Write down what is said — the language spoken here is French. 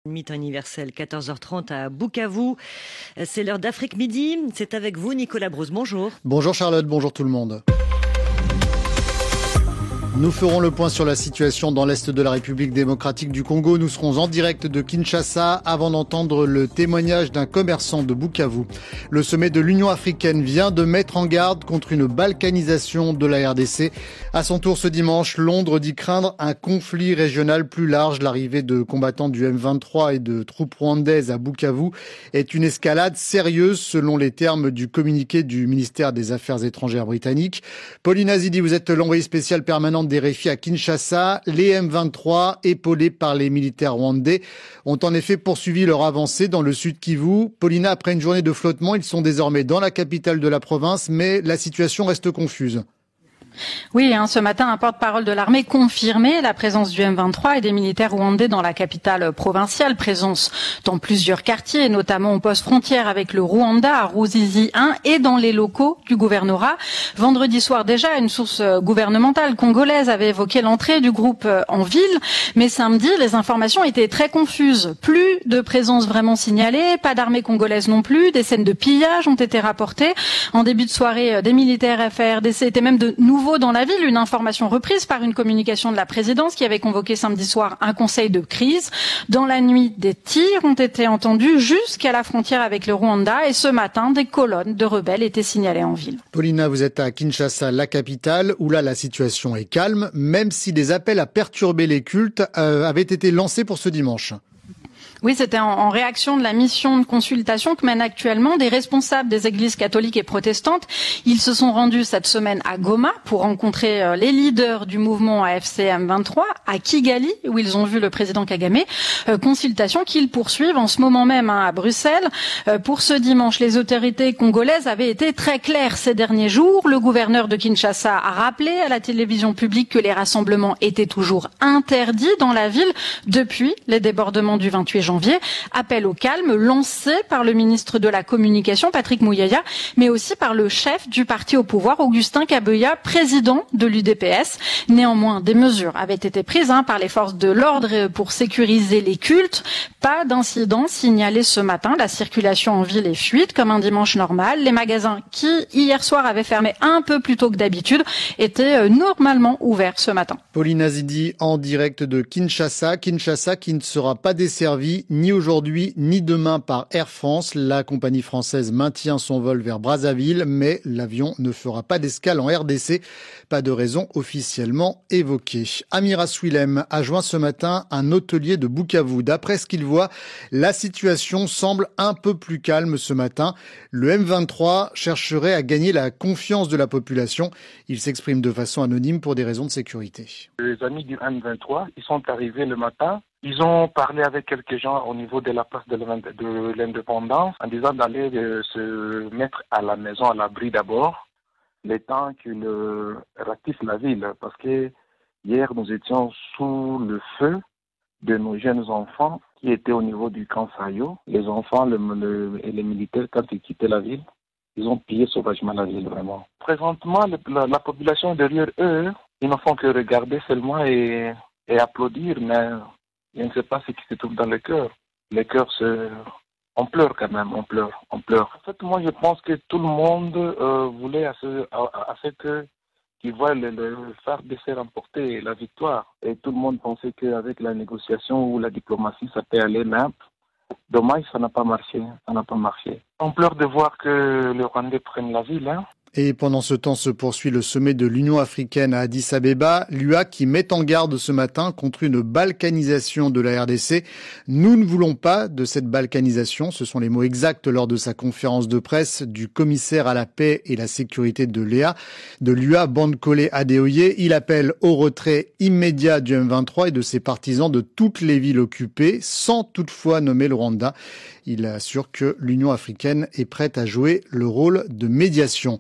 Mythe universel, 14h30 à Bukavu. C'est l'heure d'Afrique Midi. C'est avec vous, Nicolas Brouse. Bonjour. Bonjour Charlotte, bonjour tout le monde. Nous ferons le point sur la situation dans l'Est de la République démocratique du Congo. Nous serons en direct de Kinshasa avant d'entendre le témoignage d'un commerçant de Bukavu. Le sommet de l'Union africaine vient de mettre en garde contre une balkanisation de la RDC. À son tour ce dimanche, Londres dit craindre un conflit régional plus large. L'arrivée de combattants du M23 et de troupes rwandaises à Bukavu est une escalade sérieuse selon les termes du communiqué du ministère des Affaires étrangères britannique. Pauline Azidi, vous êtes l'envoyée spéciale permanente des RFI à Kinshasa. Les M23, épaulés par les militaires rwandais, ont en effet poursuivi leur avancée dans le sud Kivu. Paulina, après une journée de flottement, ils sont désormais dans la capitale de la province, mais la situation reste confuse. Oui, ce matin, un porte-parole de l'armée confirmait la présence du M23 et des militaires rwandais dans la capitale provinciale, présence dans plusieurs quartiers, notamment au poste frontière avec le Rwanda, à Ruzizi 1, et dans les locaux du gouvernorat. Vendredi soir déjà, une source gouvernementale congolaise avait évoqué l'entrée du groupe en ville, mais samedi, les informations étaient très confuses. Plus de présence vraiment signalée, pas d'armée congolaise non plus, des scènes de pillage ont été rapportées. En début de soirée, des militaires FARDC étaient même de nouveau dans la ville, une information reprise par une communication de la présidence qui avait convoqué samedi soir un conseil de crise. Dans la nuit, des tirs ont été entendus jusqu'à la frontière avec le Rwanda et ce matin, des colonnes de rebelles étaient signalées en ville. Paulina, vous êtes à Kinshasa, la capitale, où là la situation est calme, même si des appels à perturber les cultes avaient été lancés pour ce dimanche. Oui, c'était en réaction de la mission de consultation que mènent actuellement des responsables des églises catholiques et protestantes. Ils se sont rendus cette semaine à Goma pour rencontrer les leaders du mouvement AFC M23, à Kigali, où ils ont vu le président Kagame. Consultation qu'ils poursuivent en ce moment même à Bruxelles. Pour ce dimanche, les autorités congolaises avaient été très claires ces derniers jours. Le gouverneur de Kinshasa a rappelé à la télévision publique que les rassemblements étaient toujours interdits dans la ville depuis les débordements du 28 janvier. Appel au calme lancé par le ministre de la Communication, Patrick Mouyaya, mais aussi par le chef du parti au pouvoir, Augustin Kabuya, président de l'UDPS. Néanmoins, des mesures avaient été prises par les forces de l'ordre pour sécuriser les cultes. Pas d'incident signalé ce matin. La circulation en ville est fluide comme un dimanche normal. Les magasins qui, hier soir, avaient fermé un peu plus tôt que d'habitude, étaient normalement ouverts ce matin. Pauline Azidi en direct de Kinshasa. Kinshasa qui ne sera pas desservie ni aujourd'hui ni demain par Air France. La compagnie française maintient son vol vers Brazzaville, mais l'avion ne fera pas d'escale en RDC. Pas de raison officiellement évoquée. Amira Swilem a joint ce matin un hôtelier de Bukavu. D'après ce qu'il voit, la situation semble un peu plus calme ce matin. Le M23 chercherait à gagner la confiance de la population. Il s'exprime de façon anonyme pour des raisons de sécurité. Les amis du M23, ils sont arrivés le matin. Ils ont parlé avec quelques gens au niveau de la place de l'indépendance en disant d'aller se mettre à la maison, à l'abri d'abord, le temps qu'ils ratissent la ville. Parce que hier, nous étions sous le feu de nos jeunes enfants qui étaient au niveau du camp Sayo. Les enfants et les militaires, quand ils quittaient la ville, ils ont pillé sauvagement la ville, vraiment. Présentement, la population derrière eux, ils ne font que regarder seulement et applaudir, mais je ne sais pas ce qui se trouve dans le cœur. Le cœur, on pleure quand même, on pleure. En fait, moi, je pense que tout le monde voulait à ce qu'ils voient le FARDC remporter la victoire. Et tout le monde pensait qu'avec la négociation ou la diplomatie, ça peut aller même. Dommage, ça n'a pas marché. On pleure de voir que les Rwandais prennent la ville, Et pendant ce temps se poursuit le sommet de l'Union africaine à Addis Abeba, l'UA qui met en garde ce matin contre une balkanisation de la RDC. Nous ne voulons pas de cette balkanisation, ce sont les mots exacts lors de sa conférence de presse du commissaire à la paix et la sécurité de l'UA, Bankole Adeoye. Il appelle au retrait immédiat du M23 et de ses partisans de toutes les villes occupées, sans toutefois nommer le Rwanda. Il assure que l'Union africaine est prête à jouer le rôle de médiation.